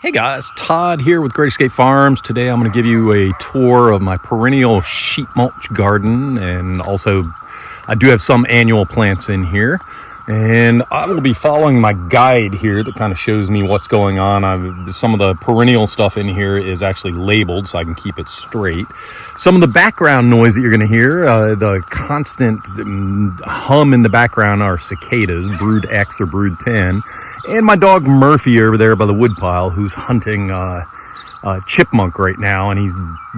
Hey guys, Todd here with Great Escape Farms. Today I'm going to give you a tour of my perennial sheet mulch garden, and also I do have some annual plants in here, and I will be following my guide here that kind of shows me what's going on. Some of the perennial stuff in here is actually labeled so I can keep it straight. Some of the background noise that you're going to hear, the constant hum in the background, are cicadas, brood X or brood 10. And my dog Murphy over there by the woodpile, who's hunting chipmunk right now, and he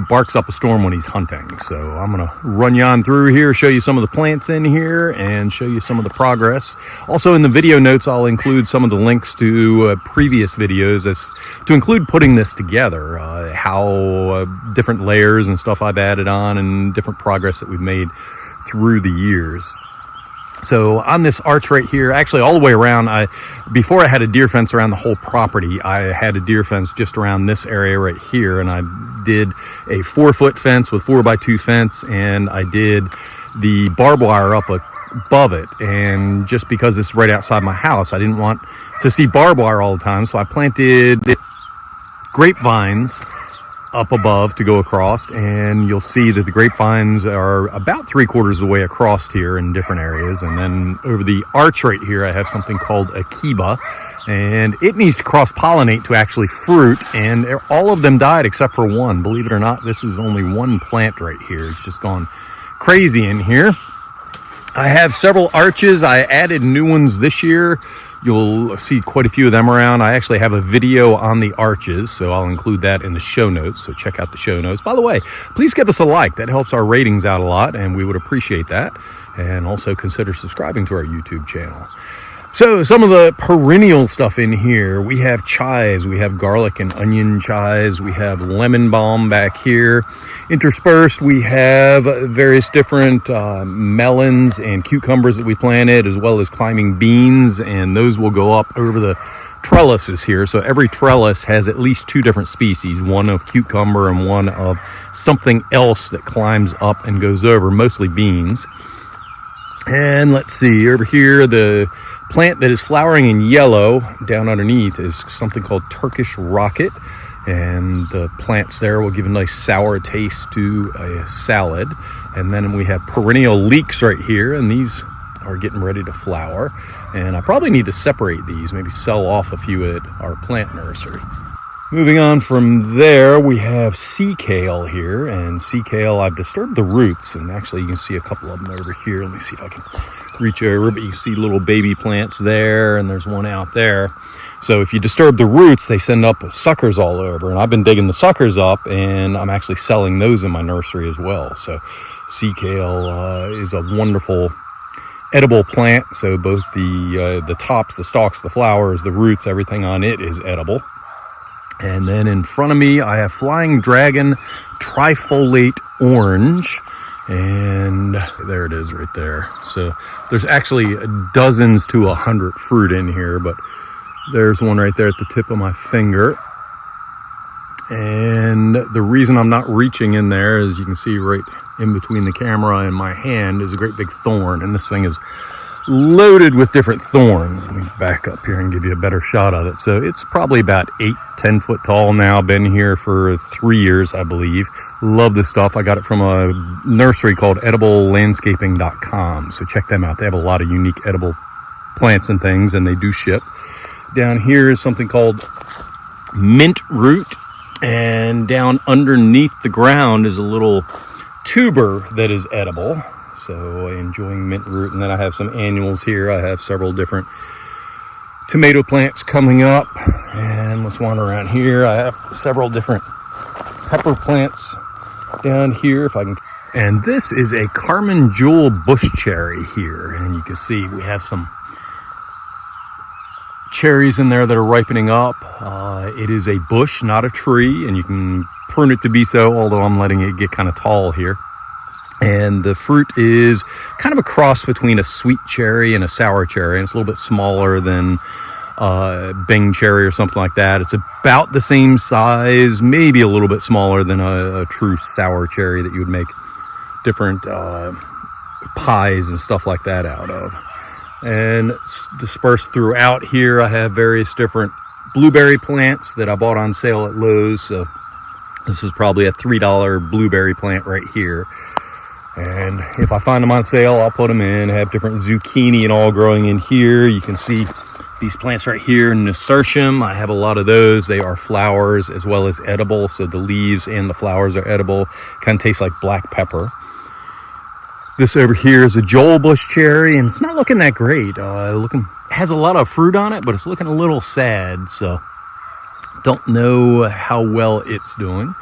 barks up a storm when he's hunting. So I'm going to run you on through here, show you some of the plants in here, and show you some of the progress. Also in the video notes, I'll include some of the links to previous videos as to include putting this together, how different layers and stuff I've added on, and different progress that we've made through the years. So on this arch right here, actually all the way around, before I had a deer fence around the whole property, I had a deer fence just around this area right here, and I did a 4-foot fence with 4x2 fence, and I did the barbed wire up above it. And just because it's right outside my house, I didn't want to see barbed wire all the time, so I planted grapevines up above to go across, and you'll see that the grapevines are about 3/4 of the way across here in different areas. And then over the arch right here, I have something called a kiba, and it needs to cross-pollinate to actually fruit, and all of them died except for one. Believe it or not, this is only one plant right here. It's just gone crazy in here. I have several arches. I added new ones this year. You'll see quite a few of them around. I actually have a video on the arches, so I'll include that in the show notes, so check out the show notes. By the way, please give us a like. That helps our ratings out a lot, and we would appreciate that. And also consider subscribing to our YouTube channel. So some of the perennial stuff in here, we have chives, we have garlic and onion chives, we have lemon balm back here. Interspersed, we have various different melons and cucumbers that we planted, as well as climbing beans, and those will go up over the trellises here. So every trellis has at least 2 different species, one of cucumber and one of something else that climbs up and goes over, mostly beans. And let's see, over here, the plant that is flowering in yellow down underneath is something called Turkish rocket, and the plants there will give a nice sour taste to a salad. And then we have perennial leeks right here, and these are getting ready to flower, and I probably need to separate these, maybe sell off a few at our plant nursery. Moving on from there, we have sea kale here, and sea kale, I've disturbed the roots, and actually you can see a couple of them over here. Let me see if I can reach over, but you can see little baby plants there, and there's one out there. So if you disturb the roots, they send up suckers all over, and I've been digging the suckers up, and I'm actually selling those in my nursery as well. So sea kale is a wonderful edible plant. So both the tops, the stalks, the flowers, the roots, everything on it is edible. And then in front of me, I have Flying Dragon Trifoliate Orange. And there it is right there. So there's actually dozens to 100 fruit in here, but there's one right there at the tip of my finger. And the reason I'm not reaching in there, as you can see right in between the camera and my hand, is a great big thorn. And this thing is loaded with different thorns. Let me back up here and give you a better shot of it. So it's probably about 8-10 foot tall now. Been here for 3 years, I believe. Love this stuff. I got it from a nursery called ediblelandscaping.com. So check them out. They have a lot of unique edible plants and things, and they do ship. Down here is something called mint root, and down underneath the ground is a little tuber that is edible. So enjoying mint root. And then I have some annuals here. I have several different tomato plants coming up, and let's wander around here. I have several different pepper plants down here, if I can. And this is a Carmen jewel bush cherry here, and you can see we have some cherries in there that are ripening up. It is a bush, not a tree, and you can prune it to be so, although I'm letting it get kind of tall here. And the fruit is kind of a cross between a sweet cherry and a sour cherry, and it's a little bit smaller than Bing cherry or something like that. It's about the same size, maybe a little bit smaller than a true sour cherry that you would make different pies and stuff like that out of. And dispersed throughout here, I have various different blueberry plants that I bought on sale at Lowe's. So this is probably a $3 blueberry plant right here. And if I find them on sale, I'll put them in. I have different zucchini and all growing in here. You can see these plants right here, nasturtium. I have a lot of those. They are flowers as well as edible. So the leaves and the flowers are edible. Kind of tastes like black pepper. This over here is a Joel bush cherry, and it's not looking that great. It has a lot of fruit on it, but it's looking a little sad. So don't know how well it's doing.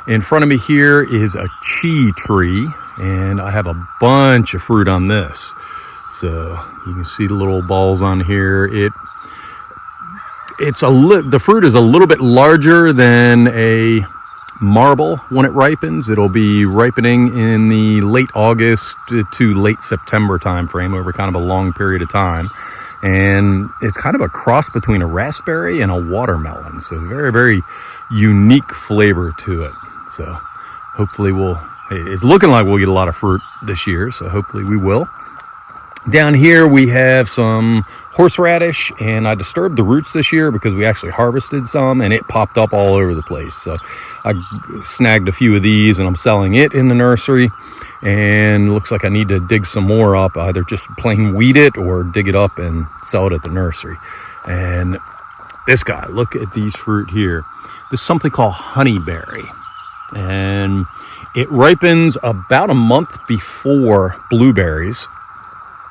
In front of me here is a chi tree, and I have a bunch of fruit on this. So you can see the little balls on here. The fruit is a little bit larger than a marble when it ripens. It'll be ripening in the late August to late September time frame, over kind of a long period of time. And it's kind of a cross between a raspberry and a watermelon. So very, very unique flavor to it. So hopefully it's looking like we'll get a lot of fruit this year. So hopefully we will. Down here we have some horseradish, and I disturbed the roots this year because we actually harvested some and it popped up all over the place. So I snagged a few of these and I'm selling it in the nursery, and looks like I need to dig some more up, either just plain weed it or dig it up and sell it at the nursery. And this guy, look at these fruit here. This is something called honeyberry, and it ripens about a month before blueberries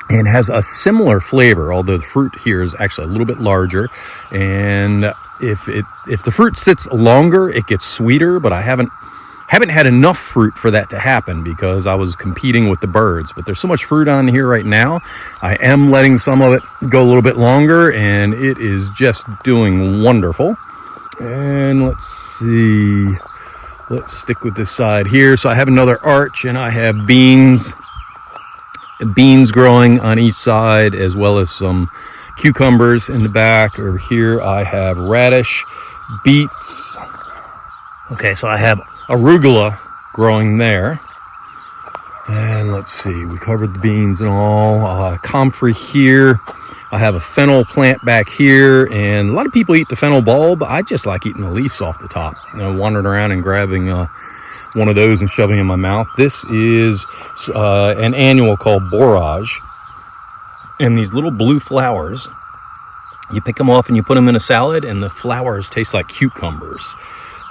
and has a similar flavor, although the fruit here is actually a little bit larger. And if the fruit sits longer, it gets sweeter, but I haven't had enough fruit for that to happen because I was competing with the birds. But there's so much fruit on here right now, I am letting some of it go a little bit longer, and it is just doing wonderful. And let's see, let's stick with this side here. So I have another arch, and I have beans growing on each side, as well as some cucumbers in the back. Over here I have radish, beets. Okay, so I have arugula growing there. And let's see, we covered the beans and all. Comfrey here. I have a fennel plant back here, and a lot of people eat the fennel bulb. I just like eating the leaves off the top. Wandering around and grabbing one of those and shoving in my mouth. This is an annual called Borage, and these little blue flowers, you pick them off and you put them in a salad, and the flowers taste like cucumbers.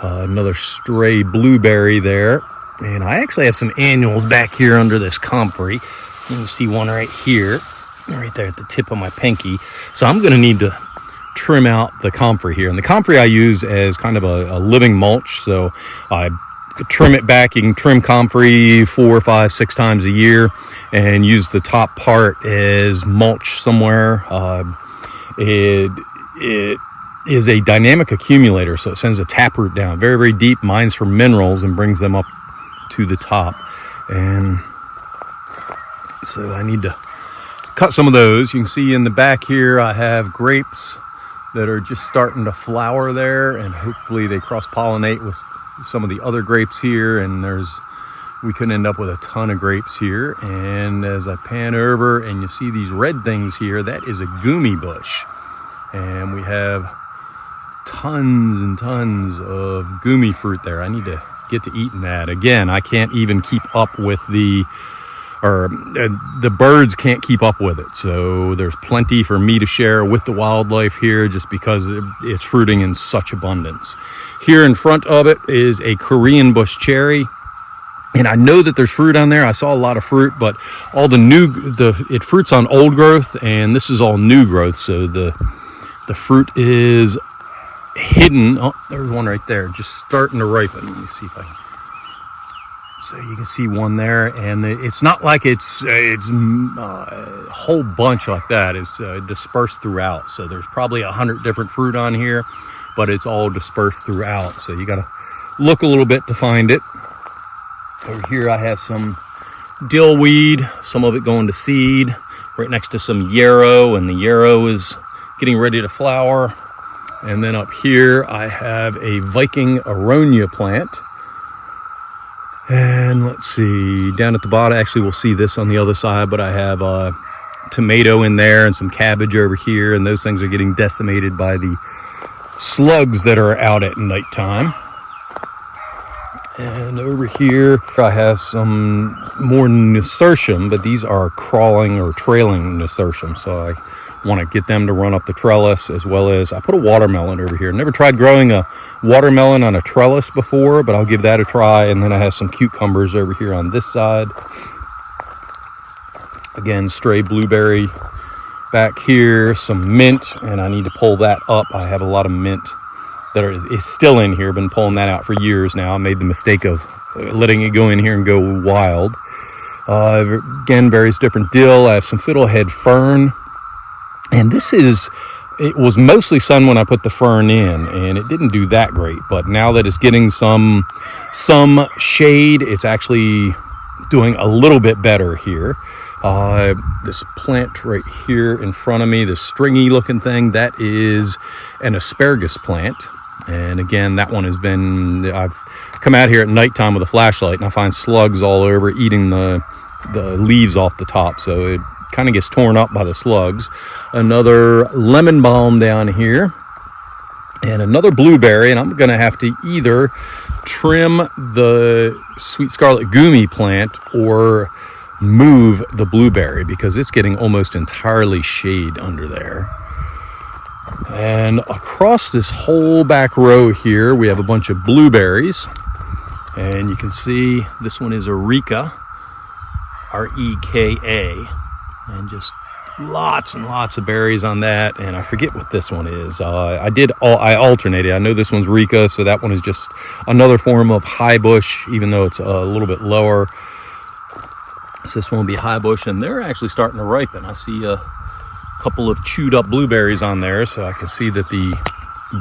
Another stray blueberry there, and I actually have some annuals back here under this comfrey. You can see one right here, right there at the tip of my pinky. So I'm going to need to trim out the comfrey here, and the comfrey I use as kind of a living mulch. So I trim it back. You can trim comfrey 4, 5, 6 times a year and use the top part as mulch somewhere. It is a dynamic accumulator, so it sends a taproot down very, very deep, mines for minerals, and brings them up to the top. And so I need to cut some of those. You can see in the back here I have grapes that are just starting to flower there, and hopefully they cross-pollinate with some of the other grapes here, and we could end up with a ton of grapes here. And as I pan over and you see these red things here, that is a gumi bush, and we have tons and tons of gumi fruit there. I need to get to eating that. Again, I can't even keep up with the birds can't keep up with it, so there's plenty for me to share with the wildlife here, just because it's fruiting in such abundance. Here in front of it is a Korean bush cherry, and I know that there's fruit on there. I saw a lot of fruit, but all it fruits on old growth, and this is all new growth, so the fruit is hidden. Oh, there's one right there, just starting to ripen. Let me see if I can. So you can see one there, and it's not like it's a whole bunch like that. It's dispersed throughout. So there's probably 100 different fruit on here, but it's all dispersed throughout. So you got to look a little bit to find it. Over here I have some dill weed, some of it going to seed, right next to some yarrow, and the yarrow is getting ready to flower. And then up here I have a Viking aronia plant. And let's see, down at the bottom, actually we'll see this on the other side, but I have a tomato in there and some cabbage over here, and those things are getting decimated by the slugs that are out at nighttime. And over here I have some more nasturtium, but these are crawling or trailing nasturtium, so I want to get them to run up the trellis, as well as I put a watermelon over here. Never tried growing a watermelon on a trellis before, but I'll give that a try. And then I have some cucumbers over here on this side. Again, stray blueberry back here, some mint, and I need to pull that up. I have a lot of mint that is still in here. Been pulling that out for years now. I made the mistake of letting it go in here and go wild. Again, various different dill. I have some fiddlehead fern, and it was mostly sun when I put the fern in, and it didn't do that great. But now that it's getting some shade, it's actually doing a little bit better here. This plant right here in front of me, this stringy looking thing, that is an asparagus plant. And again, that one I've come out here at nighttime with a flashlight and I find slugs all over eating the leaves off the top. So it kind of gets torn up by the slugs. Another lemon balm down here and another blueberry. And I'm going to have to either trim the sweet scarlet gumi plant or move the blueberry because it's getting almost entirely shade under there. And across this whole back row here we have a bunch of blueberries, and you can see this one is Reka, R-E-K-A, and just lots and lots of berries on that. And I forget what this one is. I alternated. I know this one's Reka, so that one is just another form of high bush, even though it's a little bit lower. So this one will be high bush, and they're actually starting to ripen. I see a couple of chewed up blueberries on there, so I can see that the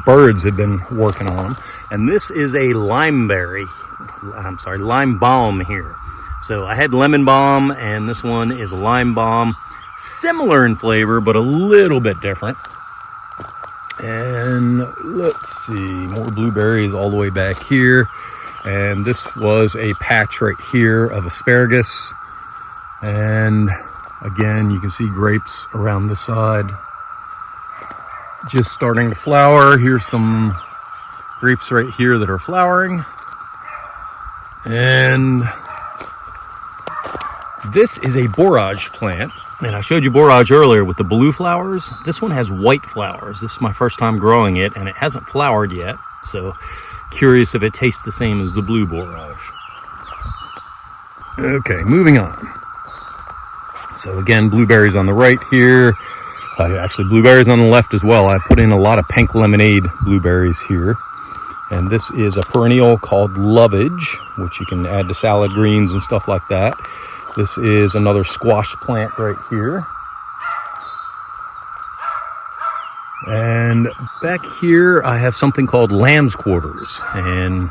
birds have been working on them. And this is a lime balm here. So I had lemon balm, and this one is lime balm, similar in flavor but a little bit different. And let's see, more blueberries all the way back here. And this was a patch right here of asparagus. And again, you can see grapes around this side just starting to flower. Here's some grapes right here that are flowering. And this is a borage plant. And I showed you borage earlier with the blue flowers. This one has white flowers. This is my first time growing it, and it hasn't flowered yet. So curious if it tastes the same as the blue borage. Okay, moving on. So again, blueberries on the right here. Actually, blueberries on the left as well. I put in a lot of pink lemonade blueberries here. And this is a perennial called Lovage, which you can add to salad greens and stuff like that. This is another squash plant right here. And back here, I have something called lamb's quarters. And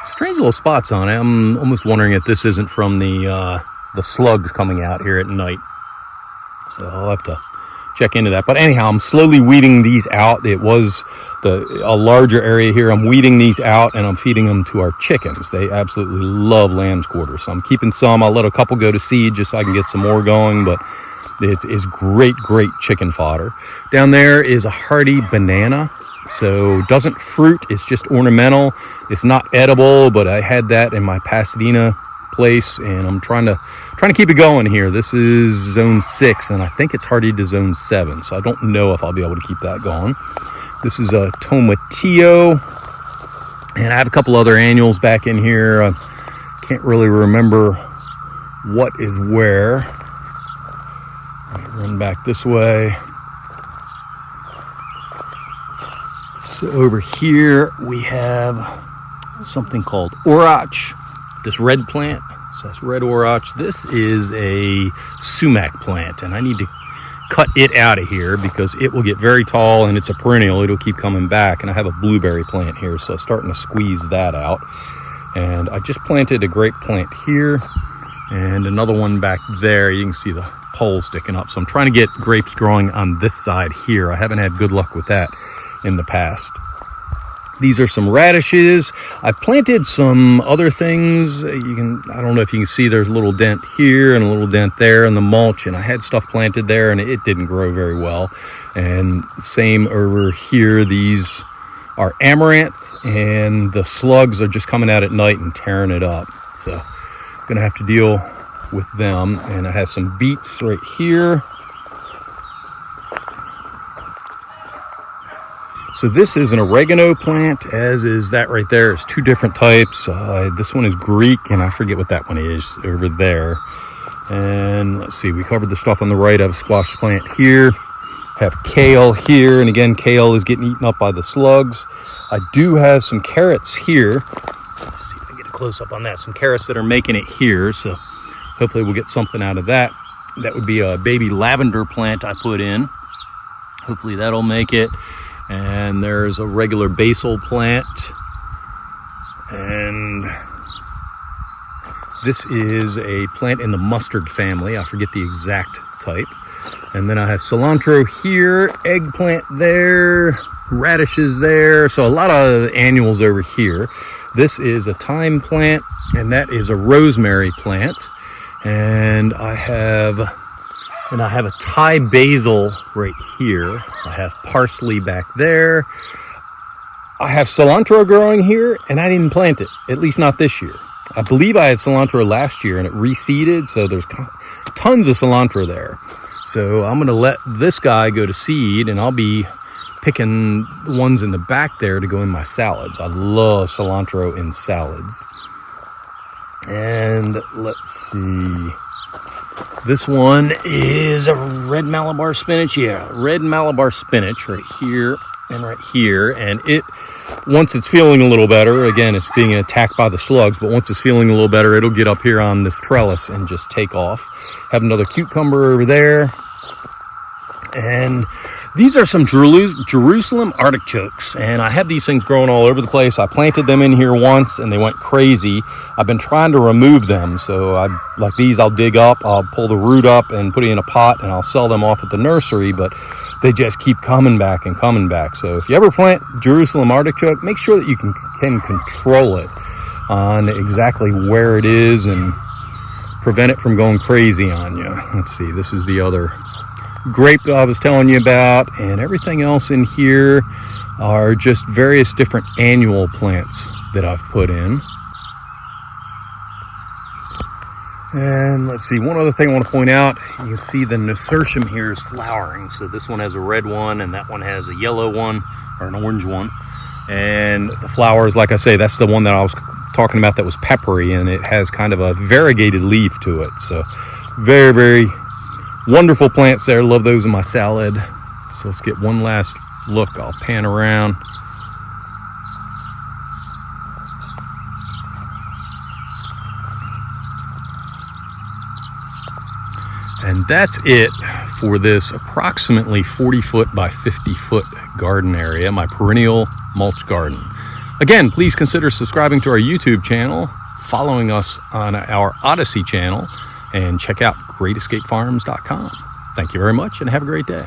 strange little spots on it. I'm almost wondering if this isn't from the slugs coming out here at night. So I'll have to check into that. But anyhow, I'm slowly weeding these out. It was a larger area here. I'm weeding these out and I'm feeding them to our chickens. They absolutely love lamb's quarters. So I'm keeping some. I'll let a couple go to seed just so I can get some more going. But it's great chicken fodder. Down there is a hardy banana. So doesn't fruit. It's just ornamental. It's not edible, but I had that in my Pasadena place, and I'm trying to keep it going here. This is zone 6, and I think it's hardy to zone 7, so I don't know if I'll be able to keep that going. This is a tomatillo, and I have a couple other annuals back in here. I can't really remember what is where. Let me run back this way. So over here we have something called Borage, this red plant. So that's red Borage. This is a sumac plant, and I need to cut it out of here because it will get very tall, and it's a perennial. It'll keep coming back. And I have a blueberry plant here, so I'm starting to squeeze that out. And I just planted a grape plant here and another one back there. You can see the pole sticking up. So I'm trying to get grapes growing on this side here. I haven't had good luck with that in the past. These are some radishes. I planted some other things. I don't know if you can see, there's a little dent here and a little dent there in the mulch, and I had stuff planted there and it didn't grow very well. And same over here. These are amaranth, and the slugs are just coming out at night and tearing it up. So gonna have to deal with them. And I have some beets right here. So this is an oregano plant, as is that right there. It's two different types. This one is Greek, and I forget what that one is over there. And let's see, we covered the stuff on the right. I have a squash plant here. Have kale here, and again, kale is getting eaten up by the slugs. I do have some carrots here. Let's see if I can get a close up on that. Some carrots that are making it here, so hopefully we'll get something out of that. That would be a baby lavender plant I put in. Hopefully that'll make it. And there's a regular basil plant. And this is a plant in the mustard family. I forget the exact type. And then I have cilantro here, eggplant there, radishes there. So a lot of annuals over here. This is a thyme plant, and that is a rosemary plant. And I have a Thai basil right here. I have parsley back there. I have cilantro growing here, and I didn't plant it, at least not this year. I believe I had cilantro last year and it reseeded, so there's tons of cilantro there. So I'm gonna let this guy go to seed, and I'll be picking the ones in the back there to go in my salads. I love cilantro in salads. And let's see. This one is a red Malabar spinach. Yeah, red Malabar spinach right here and right here. And once it's feeling a little better, again, it's being attacked by the slugs, but once it's feeling a little better, it'll get up here on this trellis and just take off. Have another cucumber over there. And these are some Jerusalem artichokes, and I have these things growing all over the place. I planted them in here once and they went crazy. I've been trying to remove them, so like these I'll dig up, I'll pull the root up and put it in a pot, and I'll sell them off at the nursery, but they just keep coming back and coming back. So if you ever plant Jerusalem artichoke, make sure that you can control it on exactly where it is and prevent it from going crazy on you. Let's see, this is the other grape that I was telling you about, and everything else in here are just various different annual plants that I've put in. And let's see, one other thing I want to point out, you can see the nasturtium here is flowering. So this one has a red one, and that one has a yellow one, or an orange one. And the flowers, like I say, that's the one that I was talking about that was peppery, and it has kind of a variegated leaf to it. So very, very wonderful plants there. Love those in my salad. So let's get one last look. I'll pan around. And that's it for this approximately 40-foot by 50-foot garden area, my perennial mulch garden. Again, please consider subscribing to our YouTube channel, following us on our Odyssey channel, and check out greatescapefarms.com. Thank you very much, and have a great day.